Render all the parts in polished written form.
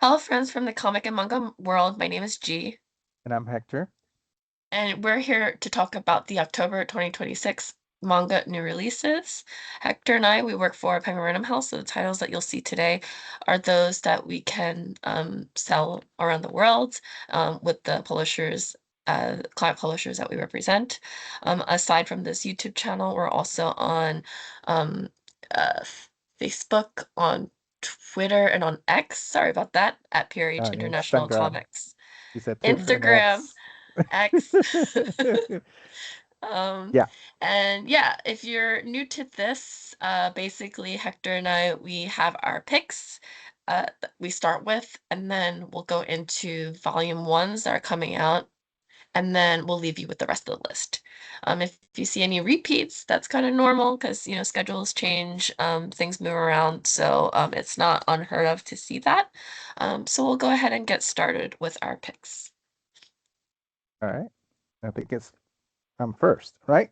Hello, friends from the comic and manga world. My name is G, And I'm Hector. and we're here to talk about the October 2026 manga new releases. Hector and I, we work for Penguin Random House, so the titles that you'll see today are those that we can sell around the world with the publishers, client publishers that we represent. Aside from this YouTube channel, we're also on um, uh, Facebook, on Twitter, and on X. Sorry about that, at PRH International Instagram. Comics. You said Twitter and Instagram, X. X. Um, Yeah. and yeah, if you're new to this, basically Hector and I, we have our picks that we start with, and then we'll go into volume ones that are coming out, and then we'll leave you with the rest of the list. If you see any repeats, that's kind of normal because schedules change, things move around, so it's not unheard of to see that. So we'll go ahead and get started with our picks. All right. I think I'm first, right?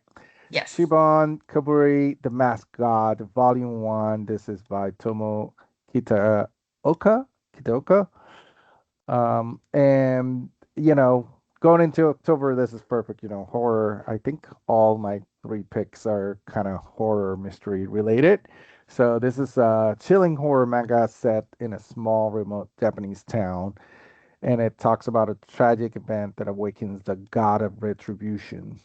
Yes. Shibon Kaburi, The Masked God, Volume 1. This is by Tomo Kitaoka. Kitaoka. And going into October, this is perfect. Horror. I think all my three picks are kind of horror mystery related. So this is a chilling horror manga set in a small, remote Japanese town, and it talks about a tragic event that awakens the god of retribution.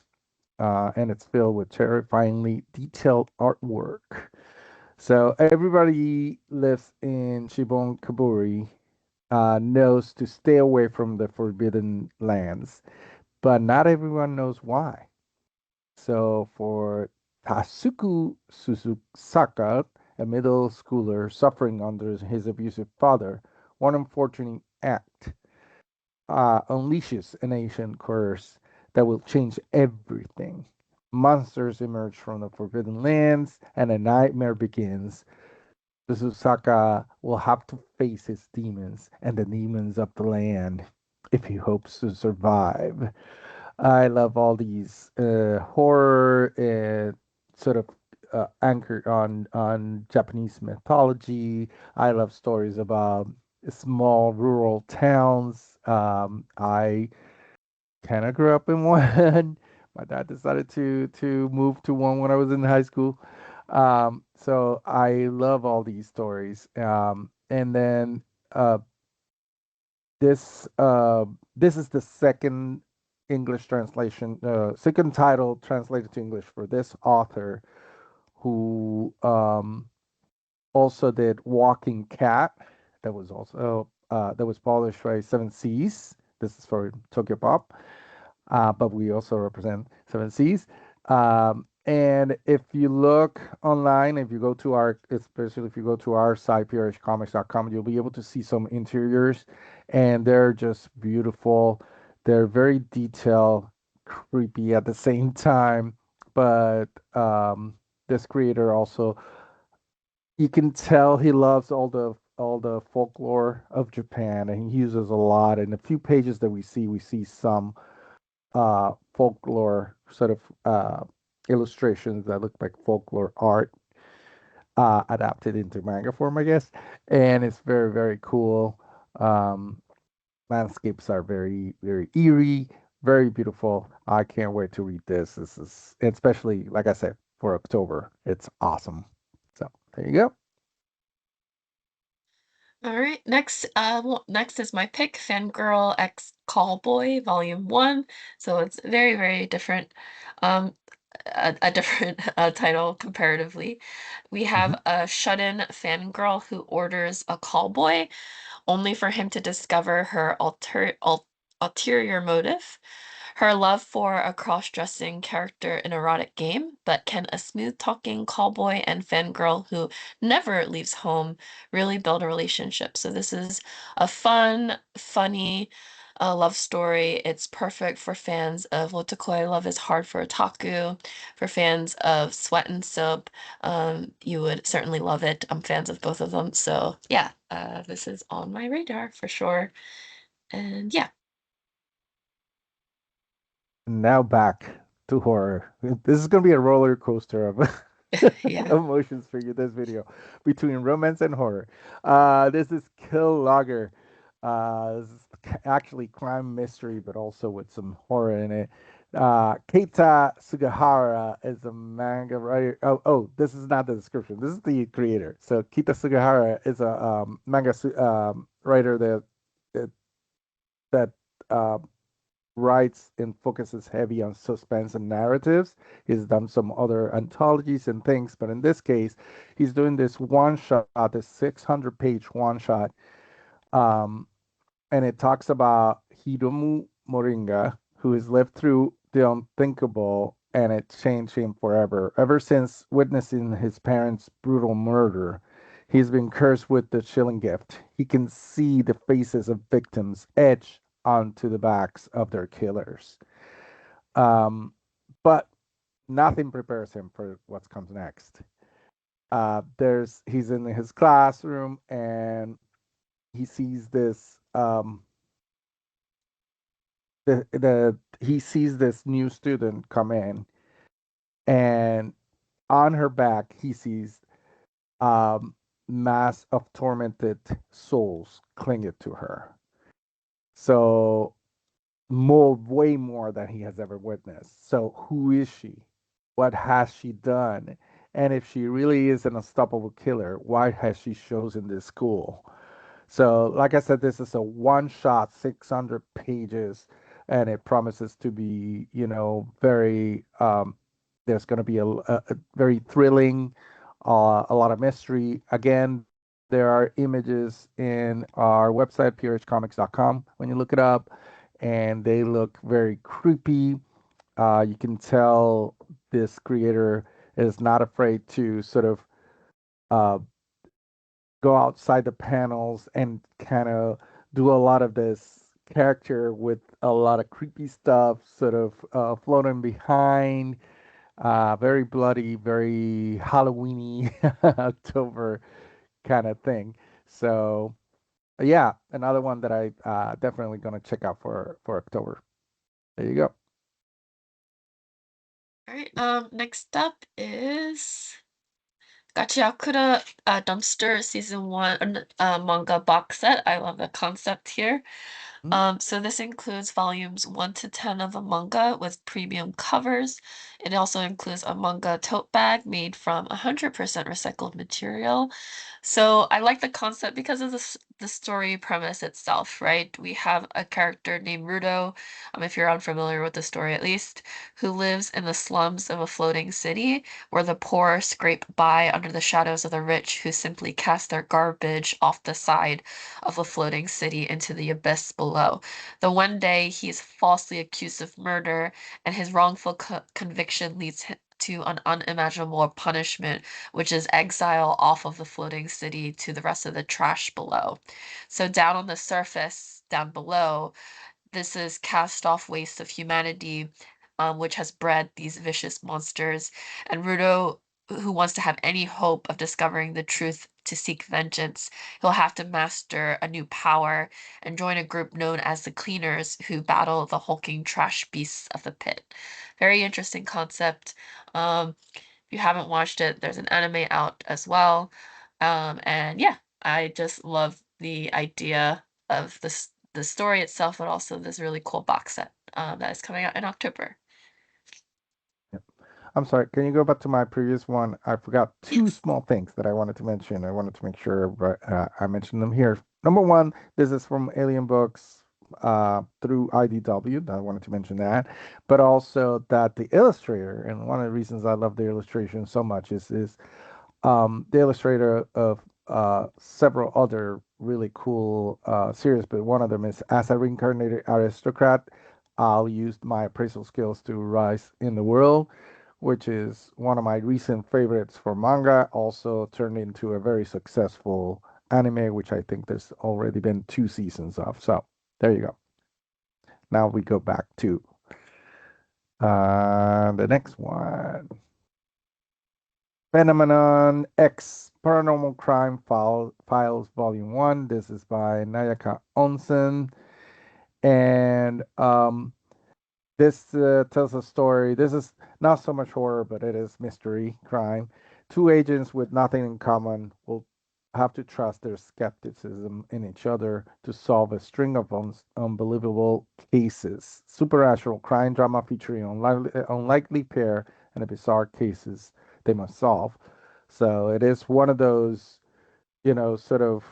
And it's filled with terrifyingly detailed artwork. So everybody lives in Shibon Kaburi, knows to stay away from the forbidden lands, but not everyone knows why. So for Tasuku Susaka, a middle schooler suffering under his abusive father, one unfortunate act unleashes an ancient curse that will change everything. Monsters emerge from the forbidden lands, and a nightmare begins. Susaka will have to face his demons and the demons of the land if he hopes to survive. I love all these horror sort of anchored on Japanese mythology. I love stories about small rural towns. I kind of grew up in one. My dad decided to move to one when I was in high school. So I love all these stories. And then uh, this this is the second English translation, second title translated to English for this author who also did Walking Cat. That was published by Seven Seas. This is for Tokyo Pop, but we also represent Seven Seas. And if you look online, if you go to our, especially if you go to our site, prhcomics.com, you'll be able to see some interiors, and they're just beautiful. They're very detailed, creepy at the same time, but this creator also, you can tell he loves all the folklore of Japan, and he uses a lot. In a few pages that we see some folklore sort of illustrations that look like folklore art adapted into manga form, I guess. And it's very, very cool. Um, Landscapes are very, very eerie, very beautiful. I can't wait to read this. This is, especially, like I said, for October. It's awesome. So there you go. All right. Next is my pick, Fangirl X Callboy, Volume 1. So it's very, very different. Um, a different title comparatively. We Hmm. have a shut-in fangirl who orders a callboy only for him to discover her ulterior motive. Her love for a cross-dressing character in erotic game, but can a smooth-talking callboy and fangirl who never leaves home really build a relationship? So this is a fun, funny love story. It's perfect for fans of Wotakoi Love is Hard for Otaku, for fans of Sweat and Soap. You would certainly love it. I'm fans of both of them. So yeah, this is on my radar for sure. And yeah. Now back to horror. This is going to be a roller coaster of Yeah. emotions for you, this video, between romance and horror. This is Kill Logger. This is actually crime mystery, but also with some horror in it. Keita Sugihara is a manga writer. This is not the description. This is the creator. So Keita Sugihara is a manga writer that that uh, writes and focuses heavy on suspense and narratives. He's done some other anthologies and things, but in this case, he's doing this one shot, this 600-page one shot. Um, and it talks about Hiromu Moringa, who has lived through the unthinkable and it changed him forever. Ever since witnessing his parents' brutal murder, he's been cursed with the chilling gift. He can see the faces of victims etched onto the backs of their killers. Um, but nothing prepares him for what comes next. There's He's in his classroom and he sees this he sees this new student come in, and on her back he sees um mass of tormented souls clinging to her. So way more than he has ever witnessed. So who is she? What has she done? And if she really is an unstoppable killer, why has she chosen this school? So, like I said, this is a one shot, 600 pages, and it promises to be, very, there's going to be a very thrilling, a lot of mystery. Again, there are images in our website, prhcomics.com, when you look it up, and they look very creepy. You can tell this creator is not afraid to sort of uh, go outside the panels and kind of do a lot of this character with a lot of creepy stuff sort of floating behind. Very bloody, very Halloweeny October kind of thing. So yeah, another one that I definitely gonna check out for October. There you go. All right. Next up is Gachiakura Dumpster Season 1 manga box set. I love the concept here. Mm. So this includes volumes 1 to 10 of a manga with premium covers. It also includes a manga tote bag made from 100% recycled material. So I like the concept because of the story premise itself, right? We have a character named Rudo, if you're unfamiliar with the story at least, who lives in the slums of a floating city where the poor scrape by under the shadows of the rich who simply cast their garbage off the side of a floating city into the abyss below. The one day he's falsely accused of murder, and his wrongful conviction leads him to an unimaginable punishment, which is exile off of the floating city to the rest of the trash below. So down on the surface, down below, this is cast off waste of humanity, which has bred these vicious monsters. And Rudo, who wants to have any hope of discovering the truth to seek vengeance, he'll have to master a new power and join a group known as the Cleaners, who battle the hulking trash beasts of the pit. Very interesting concept. If you haven't watched it, there's an anime out as well. And yeah, I just love the idea of the story itself, but also this really cool box set that is coming out in October. Yep. I'm sorry. Can you go back to my previous one? I forgot two Yes. small things that I wanted to mention. I wanted to make sure I mentioned them here. Number one, this is from Alien Books through IDW. I wanted to mention that, but also that the illustrator, and one of the reasons I love the illustration so much is the illustrator of several other really cool series, but one of them is As a Reincarnated Aristocrat. I'll use my appraisal skills to rise in the world, which is one of my recent favorites for manga. Also turned into a very successful anime, which I think there's already been 2 seasons of. So there you go. Now we go back to the next one. Phenomenon X Paranormal Crime Files Volume 1. This is by Nayaka Onsen. And this tells a story. This is not so much horror, but it is mystery crime. Two agents with nothing in common will have to trust their skepticism in each other to solve a string of unbelievable cases. Supernatural crime drama featuring unlikely pair and a bizarre cases they must solve. So it is one of those, sort of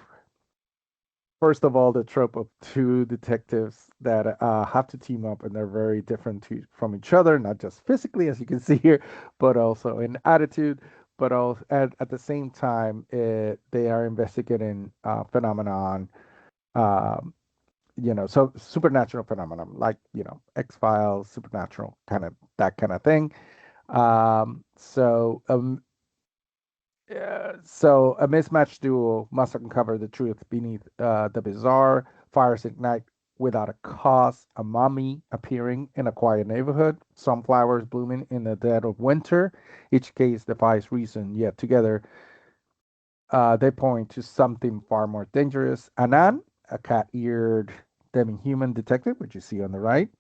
first of all, the trope of two detectives that have to team up and they're very different from each other, not just physically, as you can see here, but also in attitude. But also at the same time, they are investigating phenomenon, um, so supernatural phenomenon, like, X Files, supernatural kind of that kind of thing. So a mismatched duo must uncover the truth beneath the bizarre. Fires ignite without a cause. A mummy appearing in a quiet neighborhood. Sunflowers blooming in the dead of winter. Each case defies reason, yet together they point to something far more dangerous. Anan, a cat-eared demi-human detective, which you see on the right,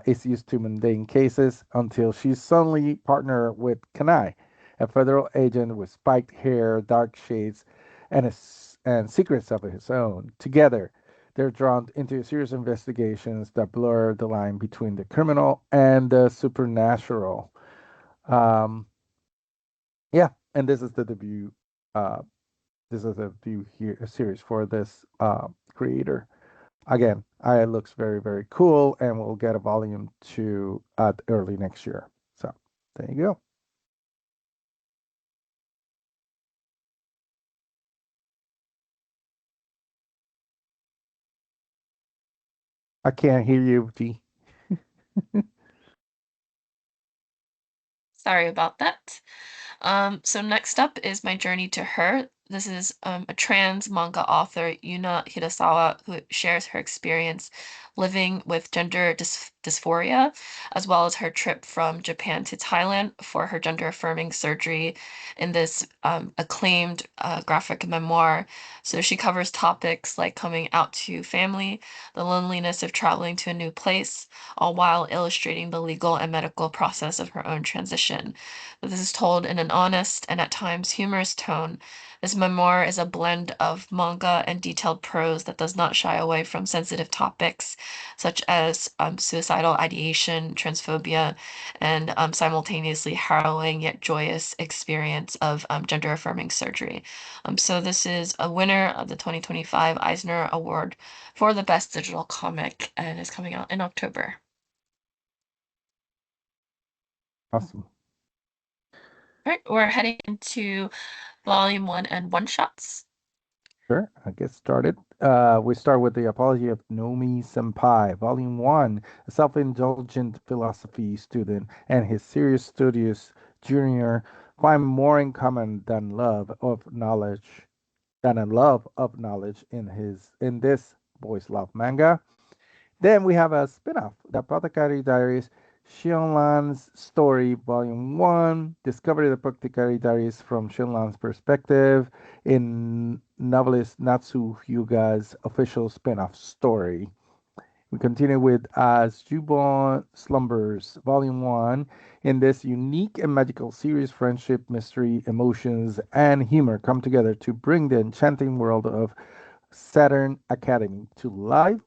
is used to mundane cases until she's suddenly partnered with Kanai, a federal agent with spiked hair, dark shades, and secrets of his own. Together, they're drawn into a series of investigations that blur the line between the criminal and the supernatural. Um, yeah, and this is the debut. Uh, this is the debut here series for this creator. Again, it looks very, very cool, and we'll get a volume two at early next year. So there you go. I can't hear you, G. Sorry about that. So next up is My Journey to Her. This is a trans manga author, Yuna Hirasawa, who shares her experience living with gender dysphoria, as well as her trip from Japan to Thailand for her gender affirming surgery in this acclaimed graphic memoir. So she covers topics like coming out to family, the loneliness of traveling to a new place, all while illustrating the legal and medical process of her own transition. This is told in an honest and at times humorous tone. This memoir is a blend of manga and detailed prose that does not shy away from sensitive topics such as suicidal ideation, transphobia, and simultaneously harrowing yet joyous experience of gender affirming surgery. So, this is a winner of the 2025 Eisner Award for the Best Digital Comic and is coming out in October. Awesome. All right, we're heading into volume one and one shots. Sure, I get started. We start with the Apology of Nomi Senpai, Volume 1, a self-indulgent philosophy student and his serious studious junior find more in common than a love of knowledge in this boys love manga. Then we have a spin-off, The Apothecary Diaries, Xionlan's Story, Volume 1. Discover the Apothecary Diaries from Xionlan's perspective in novelist Natsu Hyuga's official spin-off story. We continue with As Jubon Slumbers, Volume 1. In this unique and magical series, friendship, mystery, emotions, and humor come together to bring the enchanting world of Saturn Academy to life.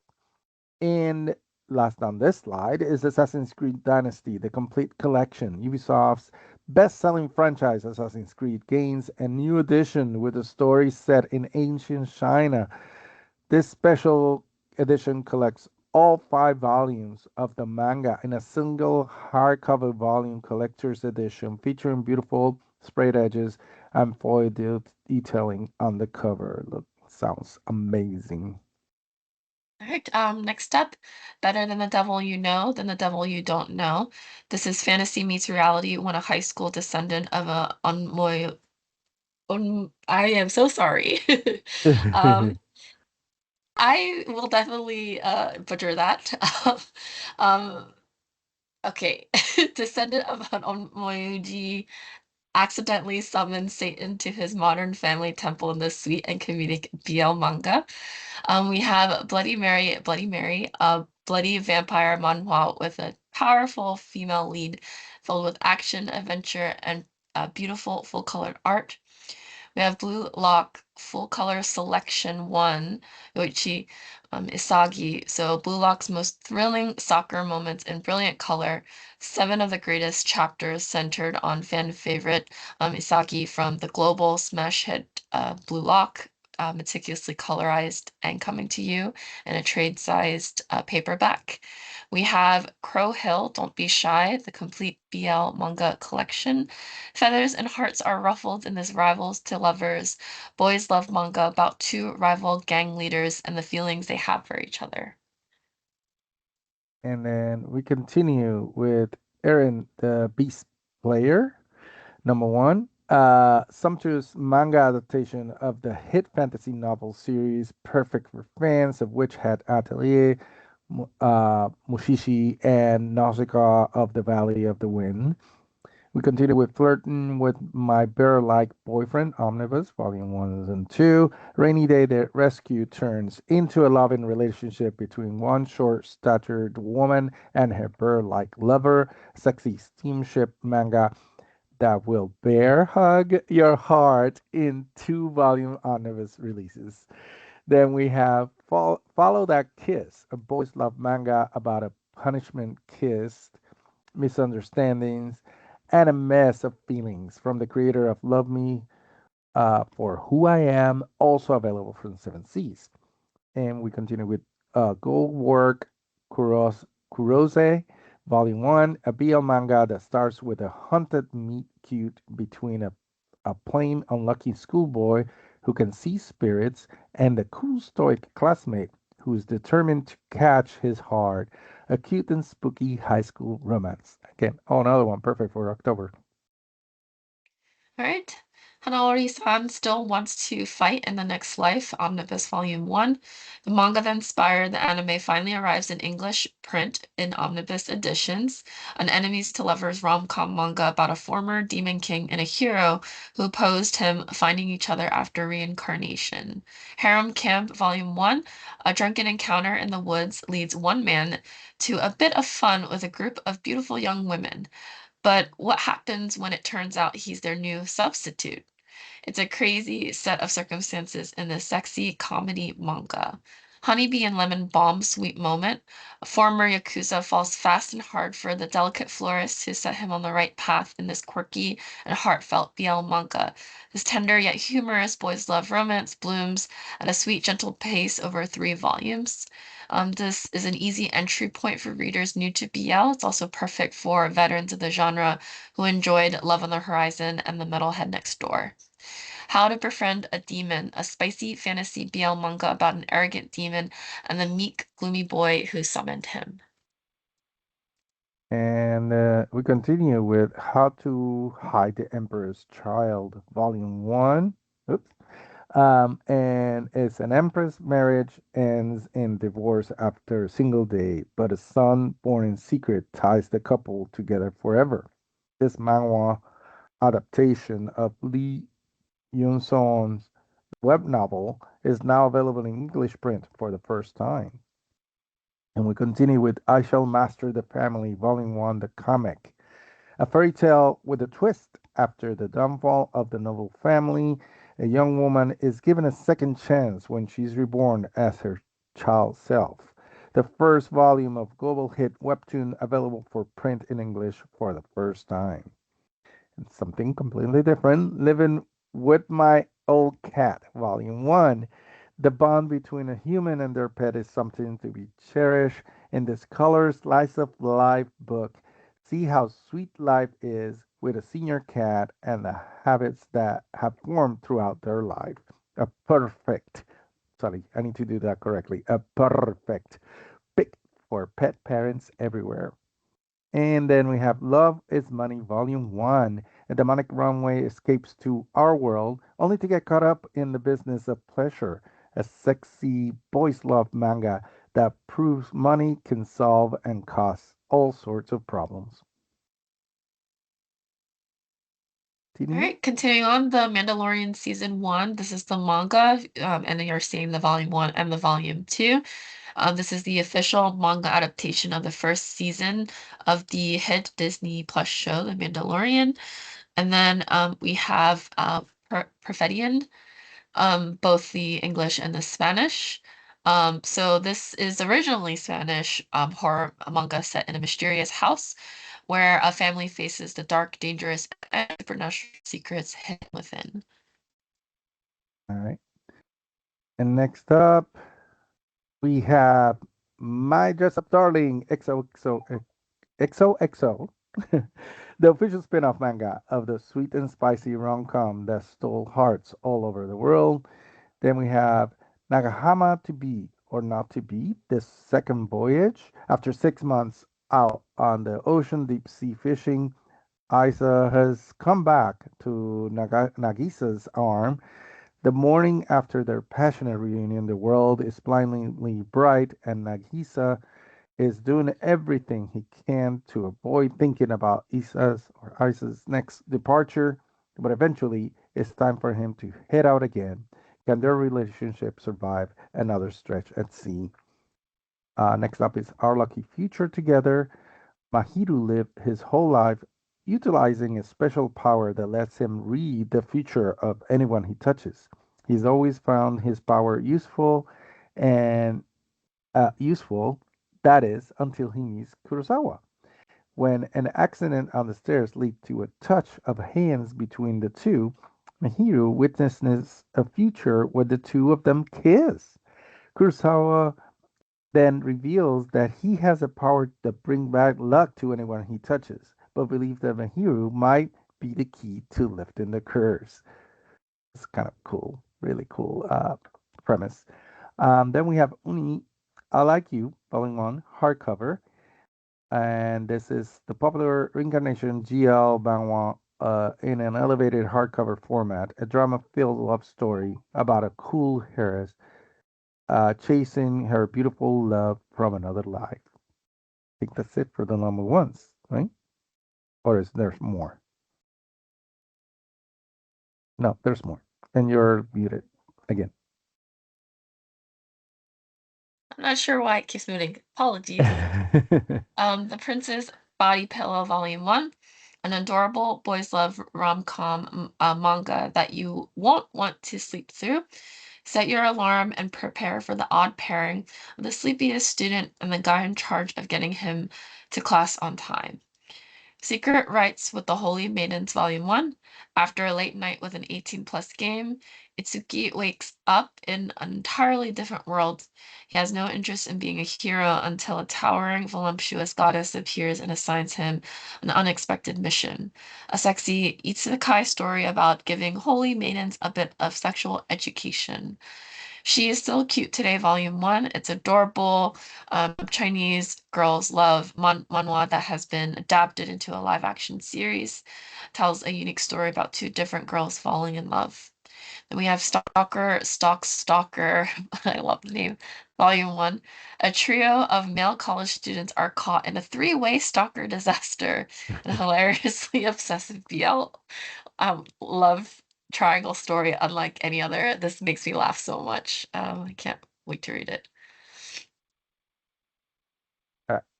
And last on this slide is Assassin's Creed Dynasty, the complete collection. Ubisoft's best-selling franchise, Assassin's Creed, gains a new edition with a story set in ancient China. This special edition collects all five volumes of the manga in a single hardcover volume collector's edition featuring beautiful sprayed edges and foil detailing on the cover. Look, sounds amazing. All right, next up, Better Than the Devil You Know Than the Devil You Don't Know. This is fantasy meets reality when a high school descendant of a I am so sorry. Um, I will definitely butcher that. Um, okay. Descendant of an Onmoyuji accidentally summons Satan to his modern family temple in the sweet and comedic BL manga. We have Bloody Mary, a bloody vampire manhwa with a powerful female lead filled with action, adventure, and beautiful full-colored art. We have Blue Lock Full Color Selection 1, Yoichi Isagi. So Blue Lock's most thrilling soccer moments in brilliant color. Seven of the greatest chapters centered on fan favorite Isagi from the global smash hit Blue Lock, meticulously colorized and coming to you in a trade-sized paperback. We have Crow Hill, Don't Be Shy, the complete BL manga collection. Feathers and hearts are ruffled in this rivals to lovers, boys love manga about two rival gang leaders and the feelings they have for each other. And then we continue with Aaron the Beast Player, number one. Sumptuous manga adaptation of the hit fantasy novel series, perfect for fans of Witch Hat Atelier, Mushishi, and Nausicaa of the Valley of the Wind. We continue with Flirting with My Bear Like Boyfriend, Omnibus, Volume 1 and 2. Rainy Day the Rescue turns into a loving relationship between one short statured woman and her bear like lover. Sexy steamship manga that will bear hug your heart in two-volume omnibus releases. Then we have Follow That Kiss, a boys' love manga about a punishment kiss, misunderstandings, and a mess of feelings from the creator of Love Me for Who I Am, also available from Seven Seas. And we continue with Gold Work Kurose, Volume 1, a BL manga that starts with a haunted meet cute between a plain unlucky schoolboy who can see spirits and a cool stoic classmate who is determined to catch his heart. A cute and spooky high school romance. Again, oh, another one perfect for October. All right. Hanaori-san still wants to fight in the next life, Omnibus Volume 1. The manga that inspired the anime finally arrives in English print in omnibus editions, an enemies to lovers rom-com manga about a former demon king and a hero who opposed him finding each other after reincarnation. Harem Camp Volume 1, a drunken encounter in the woods leads one man to a bit of fun with a group of beautiful young women. But what happens when it turns out he's their new substitute? It's a crazy set of circumstances in this sexy comedy manga. Honeybee and Lemon Bomb Sweet Moment. A former Yakuza falls fast and hard for the delicate florist who set him on the right path in this quirky and heartfelt BL manga. This tender yet humorous boys' love romance blooms at a sweet, gentle pace over 3 volumes. This is an easy entry point for readers new to BL. It's also perfect for veterans of the genre who enjoyed Love on the Horizon and The Metalhead Next Door. How to Befriend a Demon, a spicy fantasy BL manga about an arrogant demon and the meek, gloomy boy who summoned him. And we continue with How to Hide the Emperor's Child, Volume 1. Oops. And it's an empress marriage ends in divorce after a single day, but a son born in secret ties the couple together forever. This manhwa adaptation of Lee Yun-song's web novel is now available in English print for the first time. And we continue with I Shall Master the Family, Volume 1, the comic. A fairy tale with a twist. After the downfall of the noble family, a young woman is given a second chance when she's reborn as her child self. The first volume of global hit webtoon available for print in English for the first time. And something completely different. Living with My Old Cat, Volume 1. The bond between a human and their pet is something to be cherished. In this color slice of life book, see how sweet life is with a senior cat and the habits that have formed throughout their life. A perfect, sorry, I need to do that correctly. A perfect pick for pet parents everywhere. And then we have Love is Money, Volume 1. A demonic runway escapes to our world only to get caught up in the business of pleasure. A sexy boys' love manga that proves money can solve and cause all sorts of problems. All Continue. right, continuing on, The Mandalorian Season 1. This is the manga, and then you're seeing the Volume 1 and the Volume 2. This is the official manga adaptation of the first season of the hit Disney Plus show, The Mandalorian. And then we have Perfedian, both the English and the Spanish. So this is originally Spanish horror manga set in a mysterious house where a family faces the dark, dangerous, and supernatural secrets hidden within. All right. And next up, we have My Dress Up Darling XOXO, the official spin-off manga of the sweet and spicy rom-com that stole hearts all over the world. Then we have Nagahama to Be or Not to Be, the second voyage. After 6 months out on the ocean deep sea fishing, Isa has come back to Nagisa's arm. The morning after their passionate reunion, the world is blindingly bright, and Nagisa is doing everything he can to avoid thinking about Isa's next departure. But eventually, it's time for him to head out again. Can their relationship survive another stretch at sea? Next up is Our Lucky Future Together. Mahiru lived his whole life utilizing a special power that lets him read the future of anyone he touches. He's always found his power and useful, that is, until he meets Kurosawa. When an accident on the stairs leads to a touch of hands between the two, Mahiru witnesses a future where the two of them kiss. Kurosawa then reveals that he has a power to bring back luck to anyone he touches, but believes that Mahiru might be the key to lifting the curse. It's kind of cool, really cool premise. Then we have Uni, I Like You, Volume 1, hardcover. And this is the popular reincarnation GL Banwa in an elevated hardcover format, a drama-filled love story about a cool heiress chasing her beautiful love from another life. I think that's it for the number ones, right? Or is there more? No, there's more. And you're muted again. I'm not sure why it keeps moving. Apologies. The Prince's Body Pillow Volume 1, an adorable boys love rom-com manga that you won't want to sleep through. Set your alarm and prepare for the odd pairing of the sleepiest student and the guy in charge of getting him to class on time. Secret Rites with the Holy Maidens Volume 1. After a late night with an 18 plus game, Itsuki wakes up in an entirely different world. He has no interest in being a hero until a towering, voluptuous goddess appears and assigns him an unexpected mission. A sexy isekai story about giving holy maidens a bit of sexual education. She is Still Cute Today, Volume 1. It's adorable. Chinese girls love manhwa that has been adapted into a live action series. Tells a unique story about two different girls falling in love. Then we have Stalker. I love the name. Volume 1. A trio of male college students are caught in a three-way stalker disaster. A hilariously obsessive BL love triangle story unlike any other. This makes me laugh so much. I can't wait to read it.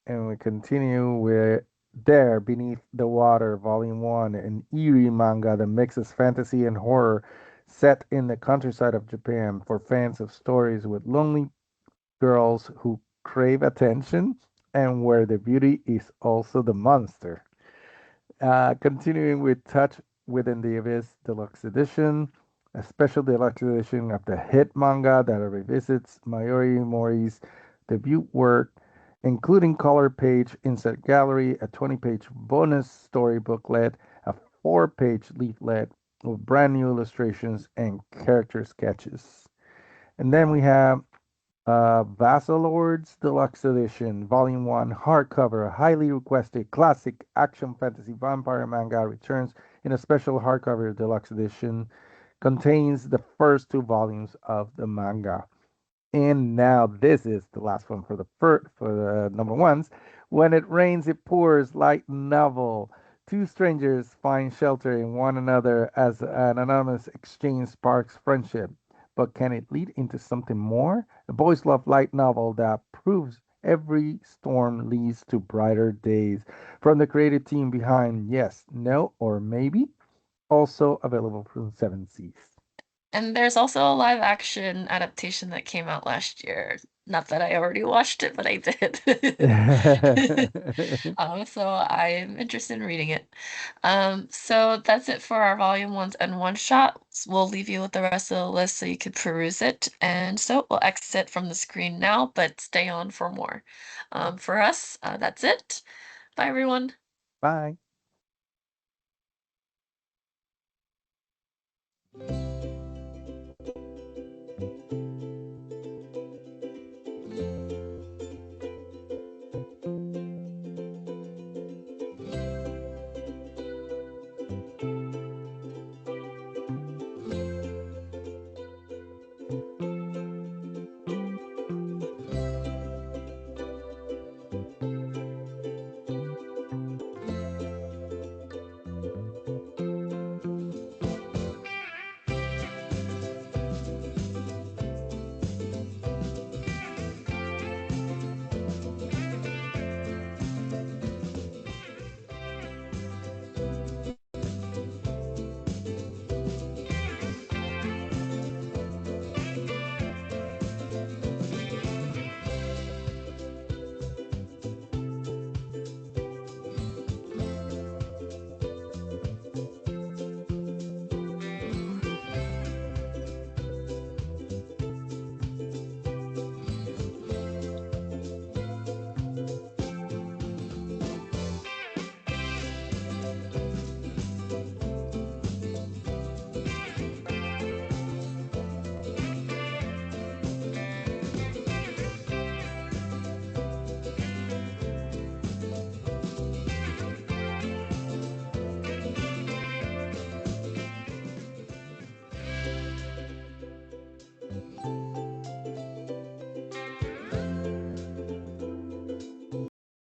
And we continue with There Beneath the Water, Volume 1, an eerie manga that mixes fantasy and horror set in the countryside of Japan for fans of stories with lonely girls who crave attention and where the beauty is also the monster. Continuing with Touch Within the Abyss Deluxe Edition, a special deluxe edition of the hit manga that revisits Mayuri Mori's debut work, including color page insert gallery, a 20-page bonus story booklet, a 4-page leaflet with brand new illustrations and character sketches. And then we have Vassal Deluxe Edition, Volume 1, hardcover, a highly requested classic action fantasy vampire manga returns in a special hardcover deluxe edition, contains the first two volumes of the manga. And now this is the last one for the number ones. When it rains, it pours. Light novel. Two strangers find shelter in one another as an anonymous exchange sparks friendship. But can it lead into something more? A boys' love light novel that proves every storm leads to brighter days. From the creative team behind Yes, No, or Maybe. also available from Seven Seas. And there's also a live action adaptation that came out last year. Not that I already watched it, but I did. So I'm interested in reading it. So that's it for our volume ones and one shots. We'll leave you with the rest of the list so you can peruse it. And so we'll exit from the screen now, but stay on for more. For us, that's it. Bye, everyone. Bye.